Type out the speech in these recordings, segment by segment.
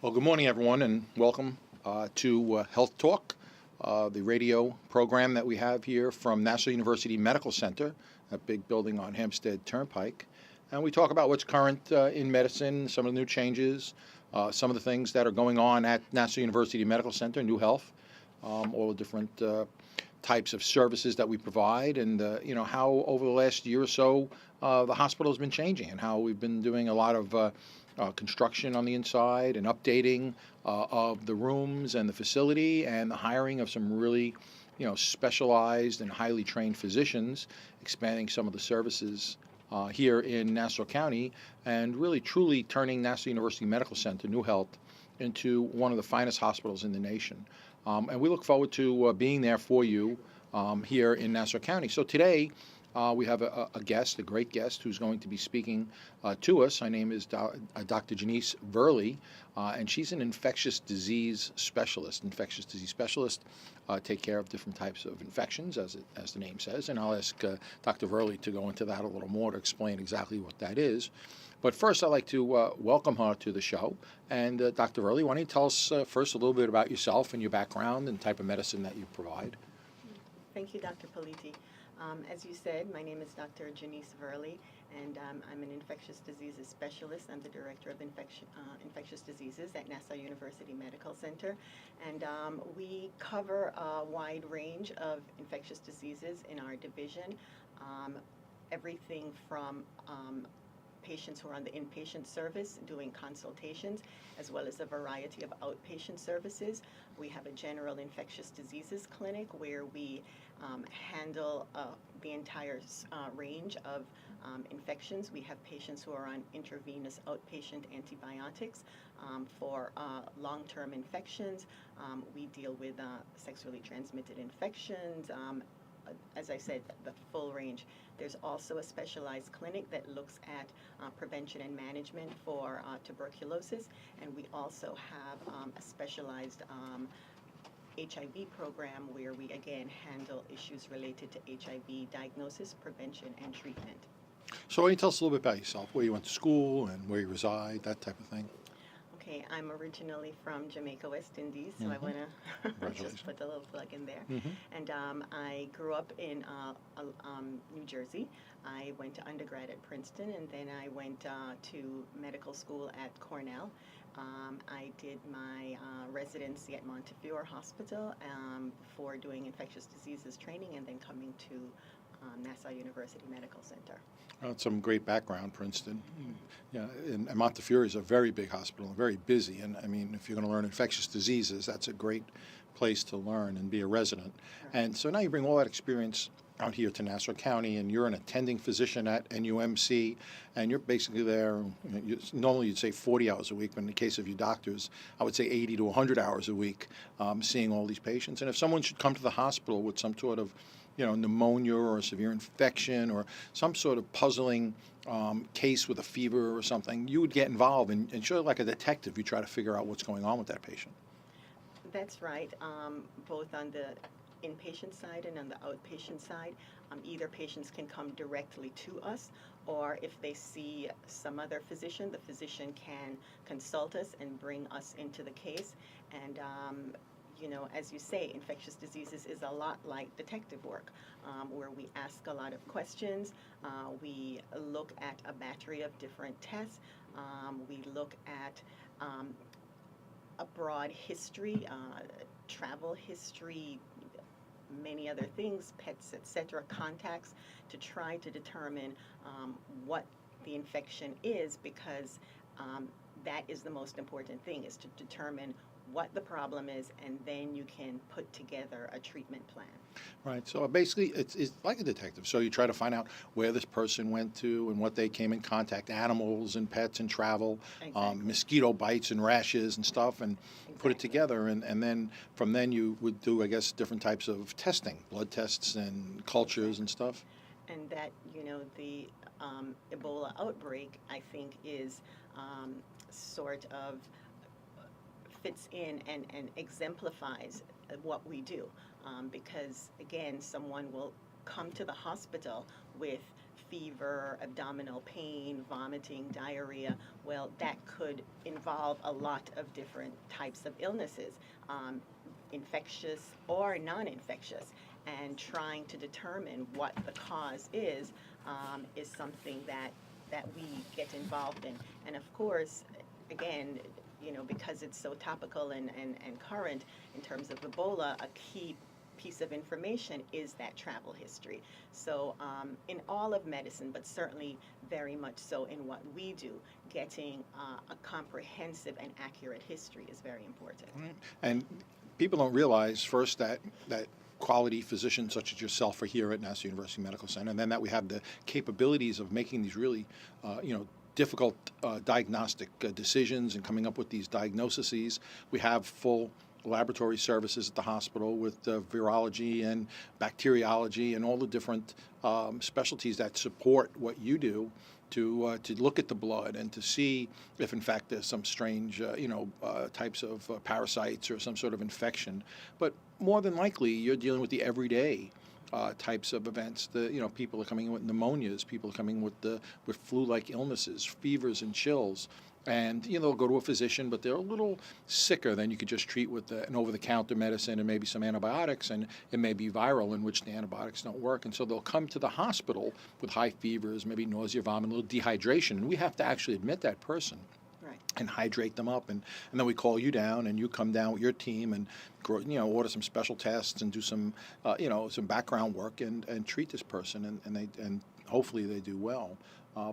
Well, good morning, everyone, and welcome to Healthtalk, the radio program that we have here from Nassau University Medical Center, a big building on Hampstead Turnpike. And we talk about what's current in medicine, some of the new changes, some of the things that are going on at Nassau University Medical Center, New Health, all the different types of services that we provide, and how over the last year or so the hospital has been changing, and how we've been doing a lot of construction on the inside and updating of the rooms and the facility, and the hiring of some really specialized and highly trained physicians, expanding some of the services here in Nassau County, and really truly turning Nassau University Medical Center, New Health, into one of the finest hospitals in the nation. And we look forward to being there for you here in Nassau County. So today we have a guest, a great guest, who's going to be speaking to us. Her name is Dr. Janice Verley, and she's an infectious disease specialist. Infectious disease specialists take care of different types of infections, as the name says. And I'll ask Dr. Verley to go into that a little more to explain exactly what that is. But first, I'd like to welcome her to the show. And Dr. Verley, why don't you tell us first a little bit about yourself and your background and type of medicine that you provide? Thank you, Dr. Politi. As you said, my name is Dr. Janice Verley, and I'm an infectious diseases specialist. I'm the director of infectious diseases at Nassau University Medical Center, and we cover a wide range of infectious diseases in our division, everything from patients who are on the inpatient service doing consultations, as well as a variety of outpatient services. We have a general infectious diseases clinic where we handle the entire range of infections. We have patients who are on intravenous outpatient antibiotics for long-term infections. We deal with sexually transmitted infections. As I said, the full range. There's also a specialized clinic that looks at prevention and management for tuberculosis, and we also have a specialized HIV program where we again handle issues related to HIV diagnosis, prevention, and treatment. So why don't you tell us a little bit about yourself, where you went to school and where you reside, that type of thing? Okay, I'm originally from Jamaica, West Indies, so I want to just put a little plug in there. And I grew up in New Jersey. I went to undergrad at Princeton, and then I went to medical school at Cornell. I did my residency at Montefiore Hospital before doing infectious diseases training, and then coming to Nassau University Medical Center. That's some great background, Princeton. Yeah, and Montefiore is a very big hospital, very busy. And I mean, if you're going to learn infectious diseases, that's a great place to learn and be a resident. And so now you bring all that experience out here to Nassau County, and you're an attending physician at NUMC, and you're basically there, normally you'd say 40 hours a week, but in the case of you doctors, I would say 80 to 100 hours a week, seeing all these patients. And if someone should come to the hospital with some sort of pneumonia or a severe infection or some sort of puzzling case with a fever or something, you would get involved, and sort of like a detective, you try to figure out what's going on with that patient. That's right, both on the inpatient side and on the outpatient side. Either patients can come directly to us, or if they see some other physician, the physician can consult us and bring us into the case. And as you say, infectious diseases is a lot like detective work, where we ask a lot of questions. We look at a battery of different tests. We look at a broad history, travel history, many other things, pets, etc., contacts, to try to determine what the infection is, because that is the most important thing, is to determine what the problem is, and then you can put together a treatment plan. Right. So basically, it's like a detective. So you try to find out where this person went to and what they came in contact, animals and pets and travel, Exactly. Mosquito bites and rashes and stuff, and put it together. And then from then you would do, I guess, different types of testing, blood tests and cultures and stuff. And that, the Ebola outbreak, I think, is sort of fits in and exemplifies what we do, because again, someone will come to the hospital with fever, abdominal pain, vomiting, diarrhea, well, that could involve a lot of different types of illnesses, infectious or non-infectious. And trying to determine what the cause is something that we get involved in. And of course, again, because it's so topical and current in terms of Ebola, a key piece of information is that travel history. So in all of medicine, but certainly very much so in what we do, getting a comprehensive and accurate history is very important. Right. And people don't realize first that quality physicians such as yourself are here at Nassau University Medical Center, and then that we have the capabilities of making these really, difficult diagnostic decisions and coming up with these diagnoses. We have full laboratory services at the hospital with virology and bacteriology and all the different specialties that support what you do to look at the blood and to see if in fact there's some strange types of parasites or some sort of infection. But more than likely you're dealing with the everyday types of events. People are coming in with pneumonias, people are coming with flu-like illnesses, fevers and chills. And they'll go to a physician, but they're a little sicker than you could just treat with an over-the-counter medicine and maybe some antibiotics, and it may be viral, in which the antibiotics don't work. And so they'll come to the hospital with high fevers, maybe nausea, vomit, a little dehydration. And we have to actually admit that person. Right. And hydrate them up, and then we call you down, and you come down with your team and order some special tests and do some some background work and treat this person, and hopefully they do well.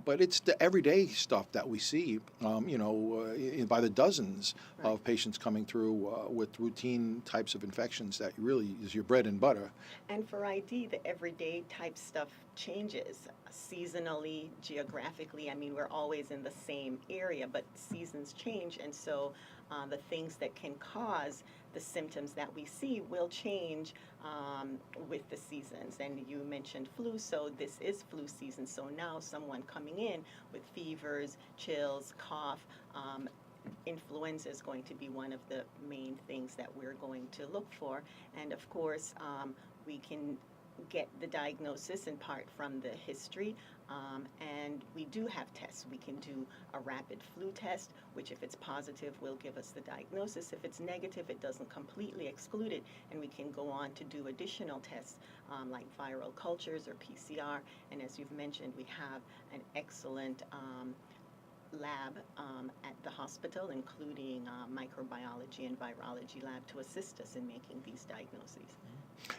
But it's the everyday stuff that we see, by the dozens of patients coming through with routine types of infections that really is your bread and butter. And for ID, the everyday type stuff changes seasonally, geographically. I mean, we're always in the same area, but seasons change, and so the things that can cause the symptoms that we see will change with the seasons. And you mentioned flu, so this is flu season. So now someone coming in with fevers, chills, cough, influenza is going to be one of the main things that we're going to look for. And of course, we can get the diagnosis in part from the history, and we do have tests. We can do a rapid flu test, which if it's positive will give us the diagnosis. If it's negative, it doesn't completely exclude it, and we can go on to do additional tests like viral cultures or PCR. And as you've mentioned, we have an excellent lab at the hospital, including microbiology and virology lab, to assist us in making these diagnoses.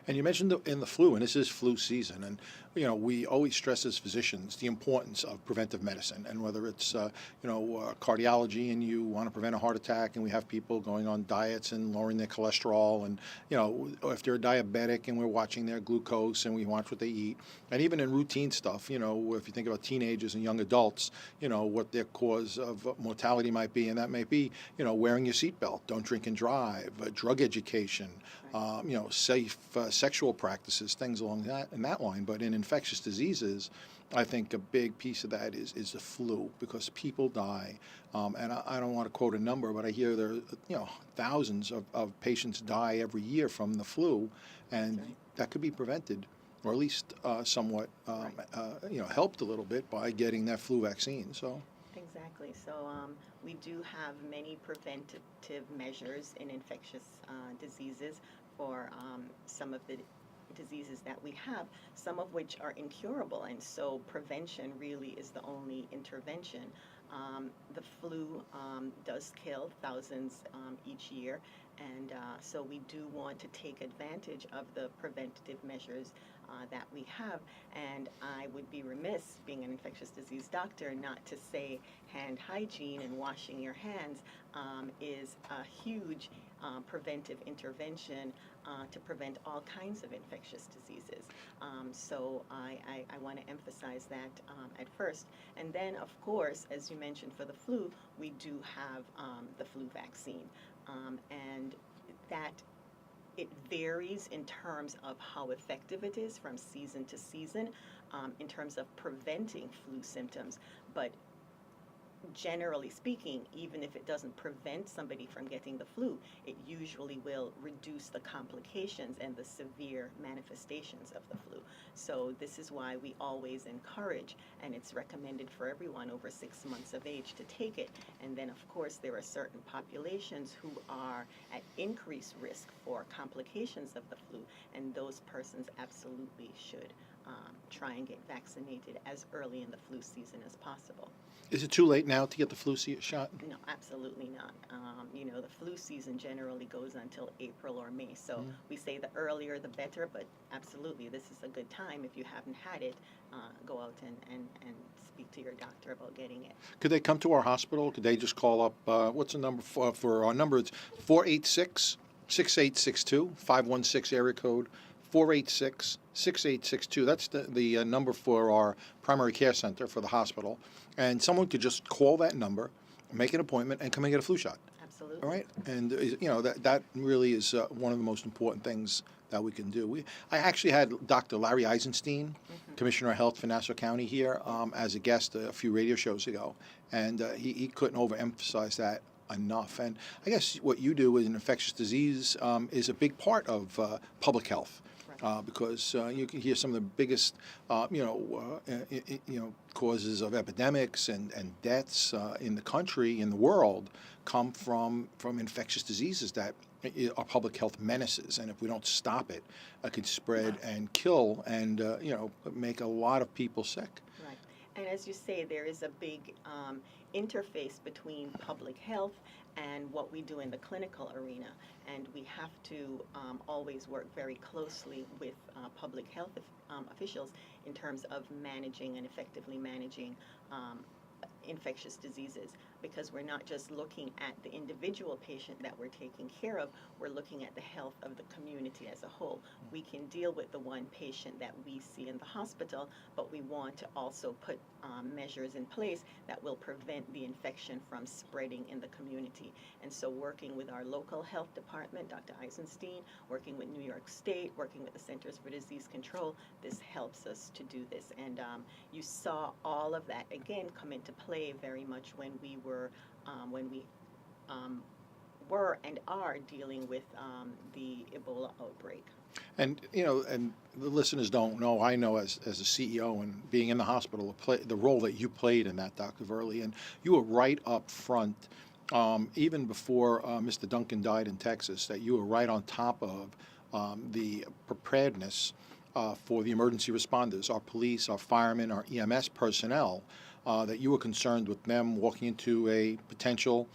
And you mentioned in the flu, and this is flu season, and we always stress as physicians the importance of preventive medicine, and whether it's cardiology and you want to prevent a heart attack, and we have people going on diets and lowering their cholesterol, and if they're diabetic and we're watching their glucose and we watch what they eat, and even in routine stuff, if you think about teenagers and young adults, what their cause of mortality might be, and that may be wearing your seatbelt, don't drink and drive, drug education, safe sexual practices, things along that line. But in infectious diseases, I think a big piece of that is the flu, because people die. And I don't want to quote a number, but I hear there thousands of patients die every year from the flu, and that could be prevented, or at least somewhat helped a little bit by getting that flu vaccine. So. Exactly. So we do have many preventative measures in infectious diseases for some of the diseases that we have, some of which are incurable, and so prevention really is the only intervention. The flu does kill thousands each year, and so we do want to take advantage of the preventative measures that we have. And I would be remiss, being an infectious disease doctor, not to say hand hygiene and washing your hands is a huge preventive intervention to prevent all kinds of infectious diseases. So I want to emphasize that at first. And then, of course, as you mentioned, for the flu, we do have the flu vaccine. And that it varies in terms of how effective it is from season to season in terms of preventing flu symptoms. But generally speaking, even if it doesn't prevent somebody from getting the flu, it usually will reduce the complications and the severe manifestations of the flu. So this is why we always encourage, and it's recommended for everyone over 6 months of age to take it. And then, of course, there are certain populations who are at increased risk for complications of the flu, and those persons absolutely should try and get vaccinated as early in the flu season as possible. Is it too late now to get the flu shot? No, absolutely not. The flu season generally goes until April or May. So we say the earlier the better, but absolutely, this is a good time. If you haven't had it, go out and speak to your doctor about getting it. Could they come to our hospital? Could they just call up, what's the number for our number? It's 486-6862, 516 area code. 486-6862. That's the number for our primary care center for the hospital. And someone could just call that number, make an appointment, and come and get a flu shot. Absolutely. All right? And, that really is one of the most important things that we can do. I actually had Dr. Larry Eisenstein, Commissioner of Health for Nassau County here as a guest a few radio shows ago. And he couldn't overemphasize that enough. And I guess what you do in infectious disease is a big part of public health. Because you can hear some of the biggest, causes of epidemics and deaths in the country, in the world, come from infectious diseases that are public health menaces. And if we don't stop it, it could spread and kill and, make a lot of people sick. Right. And as you say, there is a big interface between public health and what we do in the clinical arena. And we have to always work very closely with public health officials in terms of managing and effectively managing infectious diseases, because we're not just looking at the individual patient that we're taking care of, we're looking at the health of the community as a whole. We can deal with the one patient that we see in the hospital, but we want to also put measures in place that will prevent the infection from spreading in the community. And so working with our local health department, Dr. Eisenstein, working with New York State, working with the Centers for Disease Control, this helps us to do this. And you saw all of that, again, come into play very much when we were and are dealing with the Ebola outbreak. And, and the listeners don't know, I know as a CEO and being in the hospital, the role that you played in that, Dr. Verley, and you were right up front, even before Mr. Duncan died in Texas, that you were right on top of the preparedness for the emergency responders, our police, our firemen, our EMS personnel, that you were concerned with them walking into a potential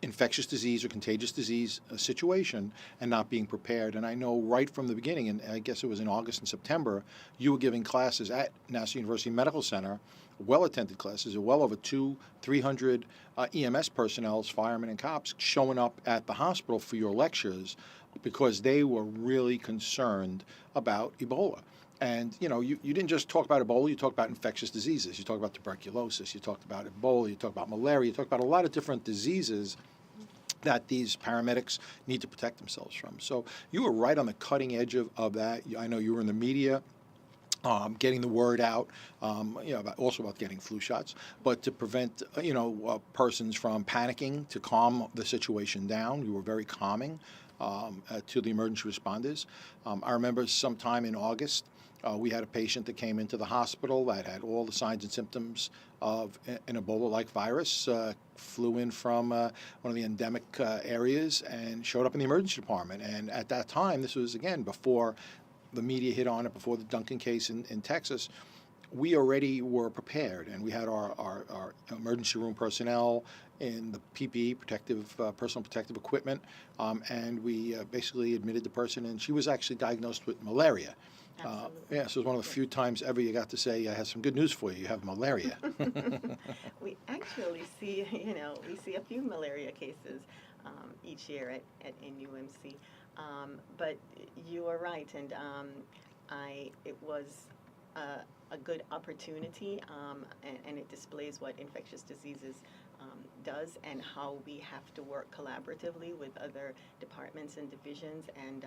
infectious disease or contagious disease situation and not being prepared. And I know right from the beginning, and I guess it was in August and September, you were giving classes at Nassau University Medical Center, well-attended classes, well over 300 EMS personnel, firemen and cops, showing up at the hospital for your lectures because they were really concerned about Ebola. And, you didn't just talk about Ebola, you talked about infectious diseases. You talked about tuberculosis, you talked about Ebola, you talked about malaria, you talked about a lot of different diseases that these paramedics need to protect themselves from. So you were right on the cutting edge of that. I know you were in the media, getting the word out, about getting flu shots, but to prevent, persons from panicking, to calm the situation down. You were very calming to the emergency responders. I remember sometime in August, we had a patient that came into the hospital that had all the signs and symptoms of an Ebola-like virus, flew in from one of the endemic areas and showed up in the emergency department. And at that time, this was, again, before the media hit on it, before the Duncan case in Texas, we already were prepared, and we had our emergency room personnel in the PPE, personal protective equipment, and we basically admitted the person, and she was actually diagnosed with malaria. So it was one of the few times ever you got to say, I have some good news for you, you have malaria. We actually see, we see a few malaria cases each year at NUMC. But you are right, and it was a good opportunity, and it displays what infectious diseases does and how we have to work collaboratively with other departments and divisions. And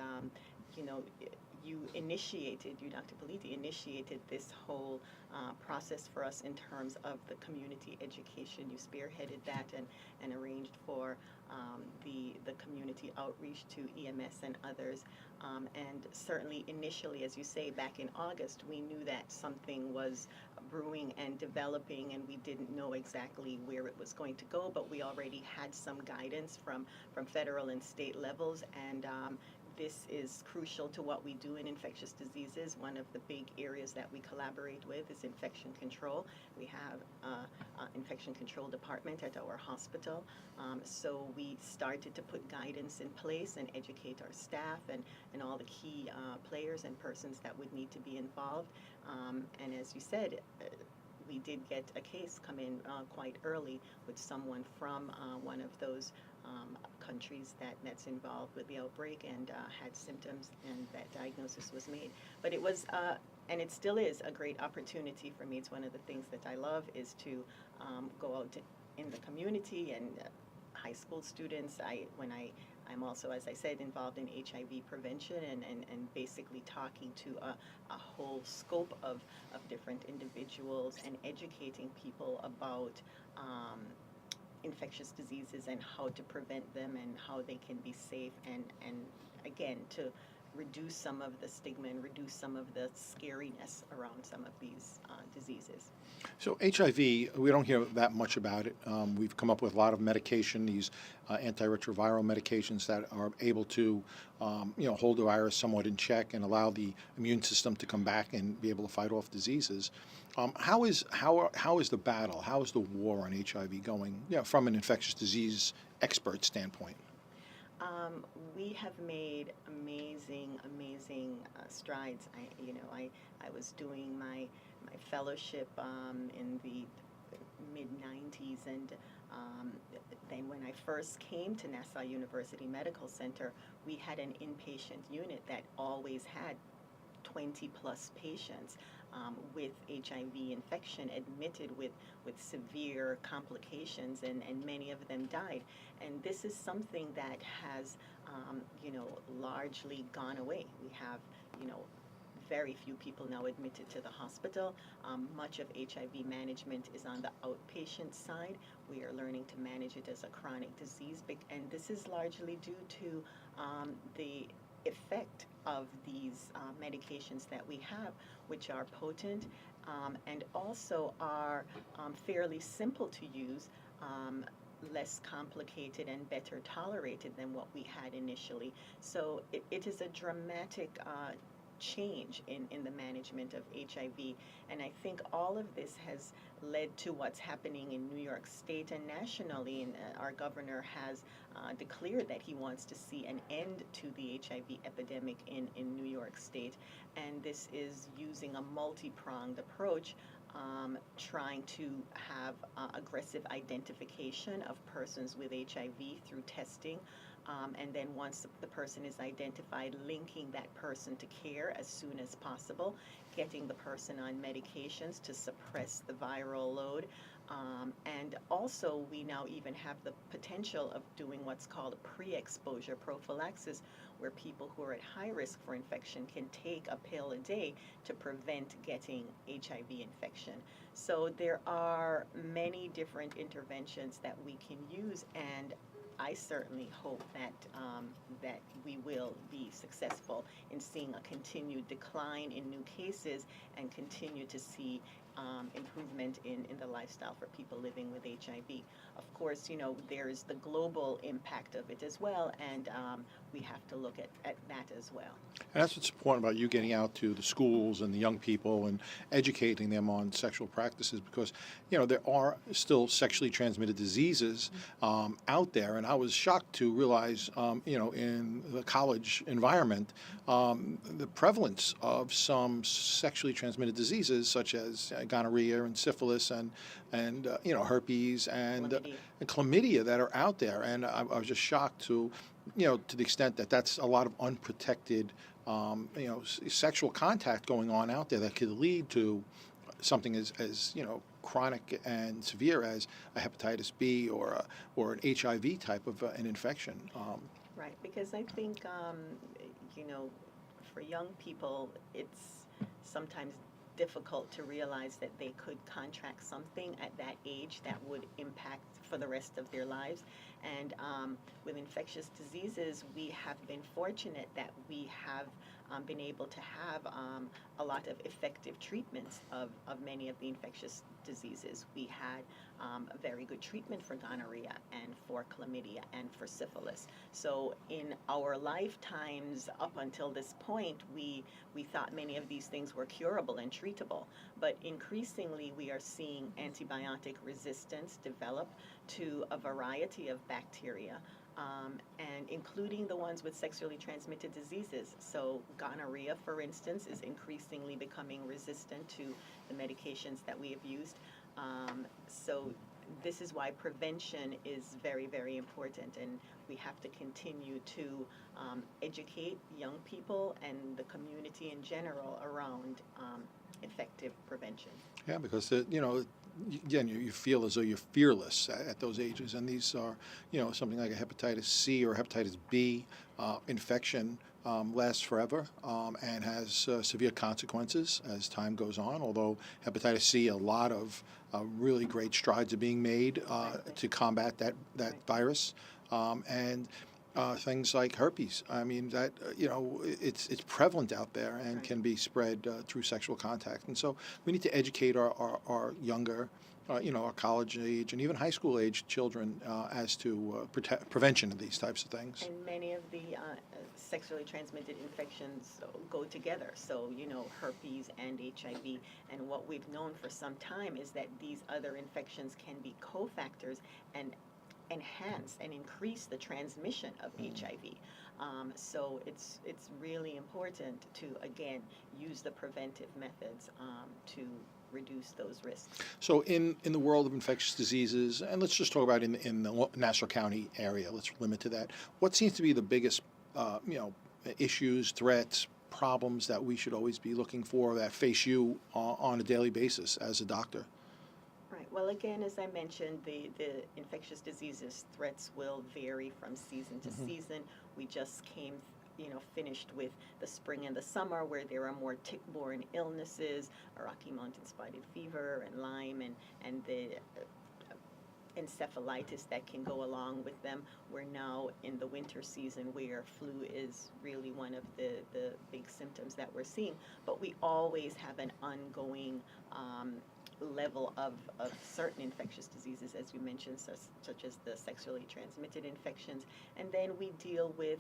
you, Dr. Politi, initiated this whole process for us in terms of the community education. You spearheaded that and arranged for the community outreach to EMS and others. And certainly initially, as you say, back in August, we knew that something was brewing and developing, and we didn't know exactly where it was going to go, but we already had some guidance from federal and state levels, and this is crucial to what we do in infectious diseases. One of the big areas that we collaborate with is infection control. We have an infection control department at our hospital. So we started to put guidance in place and educate our staff and all the key players and persons that would need to be involved. And as you said, we did get a case come in quite early with someone from one of those countries that's involved with the outbreak and had symptoms, and that diagnosis was made. But it was, and it still is, a great opportunity for me. It's one of the things that I love, is to go out in the community and high school students. I'm also, as I said, involved in HIV prevention and basically talking to a whole scope of different individuals and educating people about infectious diseases and how to prevent them and how they can be safe, and again, to reduce some of the stigma and reduce some of the scariness around some of these diseases. So HIV, we don't hear that much about it. We've come up with a lot of medication, these antiretroviral medications that are able to, hold the virus somewhat in check and allow the immune system to come back and be able to fight off diseases. How is the battle? How is the war on HIV going? From an infectious disease expert standpoint. We have made amazing strides. I was doing my fellowship in the mid-90s, and then when I first came to Nassau University Medical Center, we had an inpatient unit that always had 20 plus patients with HIV infection admitted with severe complications, and many of them died. And this is something that has largely gone away. We have very few people now admitted to the hospital. Much of HIV management is on the outpatient side. We are learning to manage it as a chronic disease, and this is largely due to the effect of these medications that we have, which are potent and also are fairly simple to use, less complicated and better tolerated than what we had initially. So it is a dramatic change in the management of HIV, and I think all of this has led to what's happening in New York State and nationally, and our governor has declared that he wants to see an end to the HIV epidemic in New York State, and this is using a multi-pronged approach, trying to have aggressive identification of persons with HIV through testing, and then once the person is identified, linking that person to care as soon as possible, getting the person on medications to suppress the viral load. And also, we now even have the potential of doing what's called a pre-exposure prophylaxis, where people who are at high risk for infection can take a pill a day to prevent getting HIV infection. So there are many different interventions that we can use, and I certainly hope that that we will be successful in seeing a continued decline in new cases and continue to see improvement in the lifestyle for people living with HIV. Of course, there's the global impact of it as well, and we have to look at that as well. And that's what's important about you getting out to the schools and the young people and educating them on sexual practices, because, there are still sexually transmitted diseases out there. And I was shocked to realize, in the college environment, the prevalence of some sexually transmitted diseases such as gonorrhea and syphilis and herpes and chlamydia that are out there. And I was just shocked to the extent that that's a lot of unprotected, sexual contact going on out there that could lead to something as chronic and severe as a hepatitis B or an HIV type of an infection. Right, because I think, for young people, it's sometimes difficult to realize that they could contract something at that age that would impact for the rest of their lives. And with infectious diseases, we have been fortunate that we have been able to have a lot of effective treatments of many of the infectious diseases. We had a very good treatment for gonorrhea and for chlamydia and for syphilis. So in our lifetimes up until this point, we thought many of these things were curable and treatable. But increasingly, we are seeing antibiotic resistance develop to a variety of bacteria, and including the ones with sexually transmitted diseases. So gonorrhea, for instance, is increasingly becoming resistant to the medications that we have used. So this is why prevention is very, very important, and we have to continue to educate young people and the community in general around effective prevention. Yeah, because again, you feel as though you're fearless at those ages, and these are, something like a hepatitis C or hepatitis B infection lasts forever and has severe consequences as time goes on. Although hepatitis C, a lot of really great strides are being made to combat that virus, and things like herpes. I mean, that it's prevalent out there and can be spread through sexual contact. And so we need to educate our younger, our college age and even high school age children as to prevention of these types of things. And many of the sexually transmitted infections go together. So, herpes and HIV. And what we've known for some time is that these other infections can be cofactors and enhance and increase the transmission of HIV. So it's really important to, again, use the preventive methods to reduce those risks. So in the world of infectious diseases, and let's just talk about in the Nassau County area, let's limit to that, what seems to be the biggest issues, threats, problems that we should always be looking for that face you on a daily basis as a doctor? Right. Well, again, as I mentioned, the infectious diseases threats will vary from season to season. We just finished with the spring and the summer, where there are more tick-borne illnesses, Rocky Mountain spotted fever and Lyme, and the encephalitis that can go along with them. We're now in the winter season, where flu is really one of the big symptoms that we're seeing. But we always have an ongoing level of certain infectious diseases, as you mentioned, such as the sexually transmitted infections. And then we deal with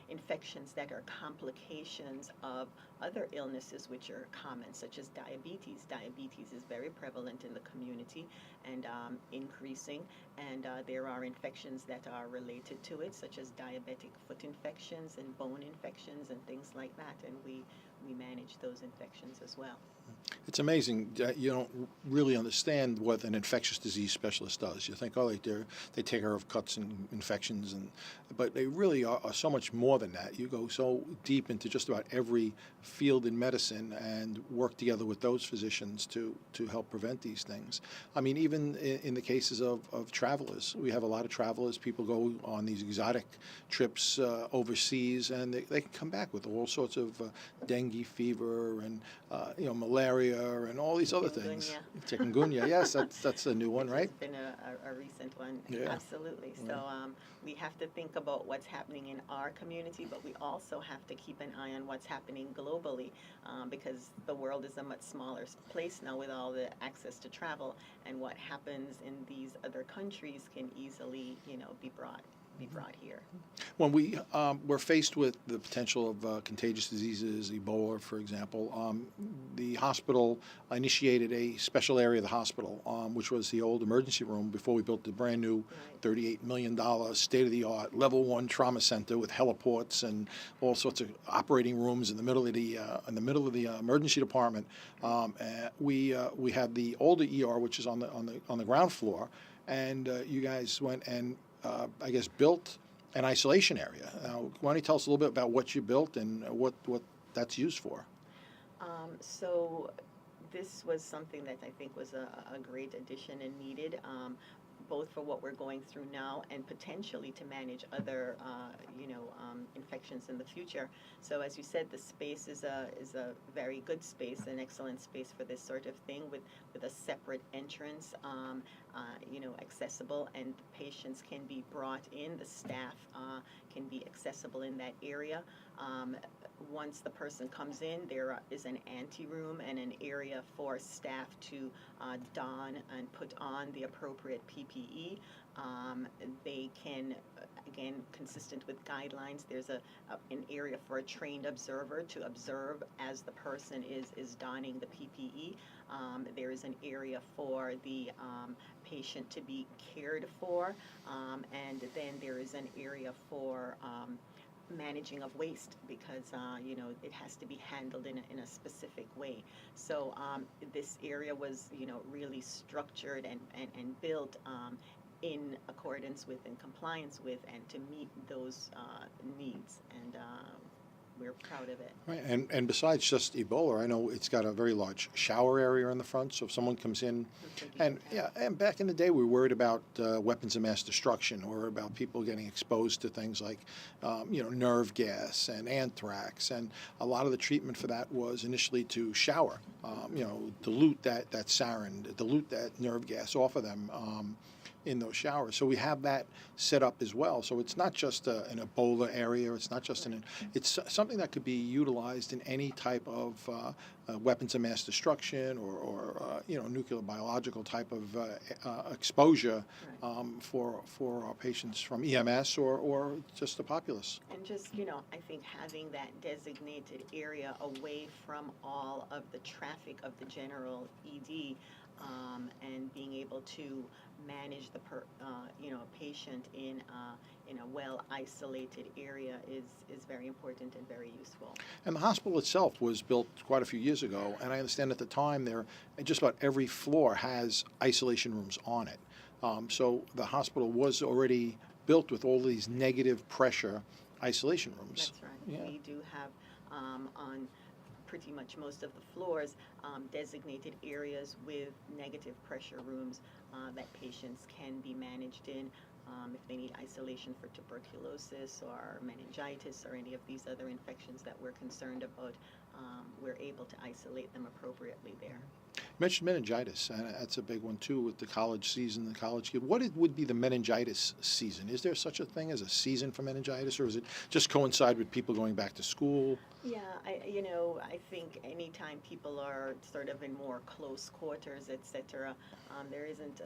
infections that are complications of other illnesses which are common, such as diabetes. Diabetes is very prevalent in the community and increasing. And there are infections that are related to it, such as diabetic foot infections and bone infections and things like that. And we manage those infections as well. It's amazing that you don't really understand what an infectious disease specialist does. You think, they take care of cuts and infections, but they really are so much more than that. You go so deep into just about every field in medicine and work together with those physicians to help prevent these things. I mean, even in the cases of travelers, we have a lot of travelers. People go on these exotic trips overseas, and they can come back with all sorts of dengue fever and malaria and all these other things. Chikungunya, yes, that's a new one, right? It's been a recent one. Yeah. Absolutely. So we have to think about what's happening in our community, but we also have to keep an eye on what's happening globally, because the world is a much smaller place now with all the access to travel, and what happens in these other countries can easily, be brought here. When we're faced with the potential of contagious diseases, Ebola, for example, the hospital initiated a special area of the hospital, which was the old emergency room before we built the brand new $38 million state-of-the-art level 1 trauma center with heliports and all sorts of operating rooms in the middle of the emergency department. We had the older ER, which is on the ground floor, and you guys went and I guess built an isolation area. Why don't you tell us a little bit about what you built and what that's used for? So this was something that I think was a great addition and needed. both for what we're going through now and potentially to manage other, infections in the future. So as you said, the space is a very good space, an excellent space for this sort of thing, with a separate entrance, accessible, and patients can be brought in. The staff can be accessible in that area. Once the person comes in, there is an ante-room and an area for staff to don and put on the appropriate PPE. They can, again, consistent with guidelines, there's an area for a trained observer to observe as the person is donning the PPE. There is an area for the patient to be cared for, and then there is an area for managing of waste, because it has to be handled in a specific way. So this area was really structured and built in accordance with and compliance with, and to meet those needs, and we're proud of it. Right, and besides just Ebola, I know it's got a very large shower area in the front, so if someone comes in, and back in the day we were worried about weapons of mass destruction, or about people getting exposed to things like, nerve gas and anthrax, and a lot of the treatment for that was initially to shower, dilute that sarin, dilute that nerve gas off of them. In those showers. So we have that set up as well. So it's not just an Ebola area. It's not just it's something that could be utilized in any type of weapons of mass destruction, or nuclear biological type of exposure for our patients from EMS or just the populace. And just, I think having that designated area away from all of the traffic of the general ED, and being able to manage the patient in a well isolated area is very important and very useful. And the hospital itself was built quite a few years ago, and I understand at the time just about every floor has isolation rooms on it. So the hospital was already built with all these negative pressure isolation rooms. That's right. Yeah. We do have on pretty much most of the floors designated areas with negative pressure rooms that patients can be managed in. If they need isolation for tuberculosis or meningitis or any of these other infections that we're concerned about, we're able to isolate them appropriately there. You mentioned meningitis, and that's a big one too with the college season, the college kid. What would be the meningitis season? Is there such a thing as a season for meningitis, or is it just coincide with people going back to school? Yeah, I think anytime people are sort of in more close quarters, etc., there isn't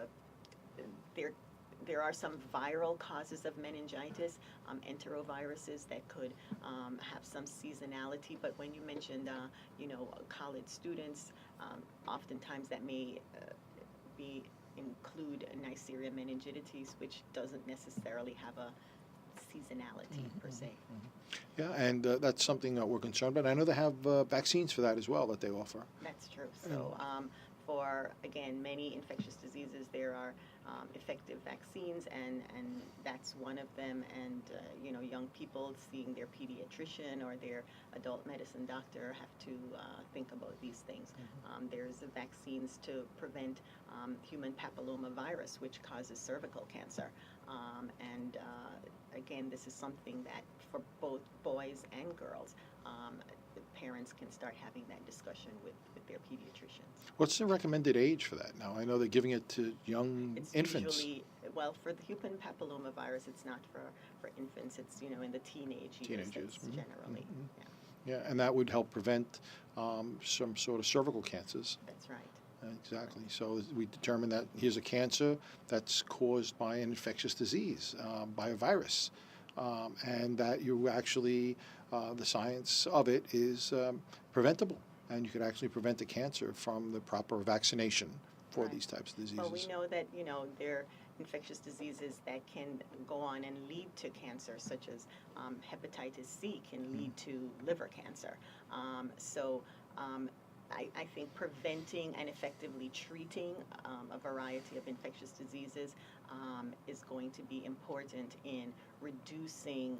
there are some viral causes of meningitis, enteroviruses that could have some seasonality. But when you mentioned, college students, oftentimes that may include Neisseria meningitis, which doesn't necessarily have a seasonality per se. Yeah, and that's something that we're concerned about. I know they have vaccines for that as well that they offer. That's true. So for, again, many infectious diseases, there are effective vaccines, and that's one of them. And, young people seeing their pediatrician or their adult medicine doctor have to think about these things. There's vaccines to prevent human papillomavirus, which causes cervical cancer. And again, this is something that for both boys and girls, parents can start having that discussion with their pediatricians. What's the recommended age for that now? I know they're giving it to young infants. Usually, well, for the human papillomavirus, it's not for infants. It's, in the teenagers. Generally. Yeah, and that would help prevent some sort of cervical cancers. That's right. Exactly. So we determine that here's a cancer that's caused by an infectious disease, by a virus, and that you actually, the science of it is preventable, and you could actually prevent the cancer from the proper vaccination for these types of diseases. Well, we know that, there are infectious diseses that can go on and lead to cancer, such as hepatitis C can lead to liver cancer. I think preventing and effectively treating a variety of infectious diseases is going to be important in reducing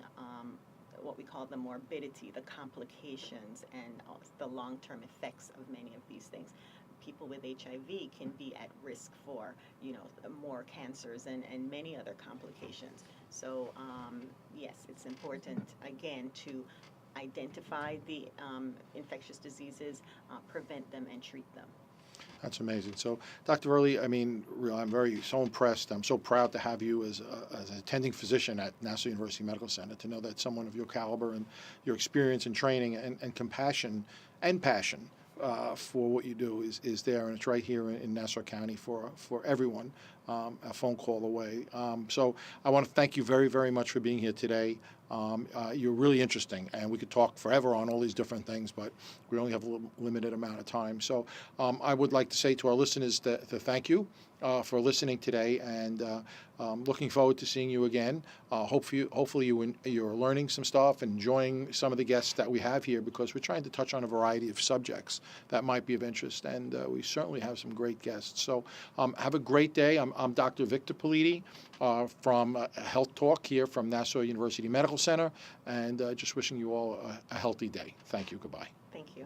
what we call the morbidity, the complications, and the long-term effects of many of these things. people with HIV can be at risk for, more cancers and many other complications. So yes, it's important, again, to identify the infectious diseases, prevent them, and treat them. That's amazing. So, Dr. Verley, I mean, I'm so impressed. I'm so proud to have you as an attending physician at Nassau University Medical Center, to know that someone of your caliber and your experience and training and compassion and passion for what you do is there, and it's right here in Nassau County for everyone, a phone call away. So I want to thank you very, very much for being here today. You're really interesting, and we could talk forever on all these different things, but we only have a limited amount of time. So I would like to say to our listeners to thank you for listening today, and looking forward to seeing you again. Hopefully you're learning some stuff and enjoying some of the guests that we have here, because we're trying to touch on a variety of subjects that might be of interest, and we certainly have some great guests. So have a great day. I'm Dr. Victor Politi from Healthtalk here from Nassau University Medical Center, and just wishing you all a healthy day. Thank you. Goodbye. Thank you.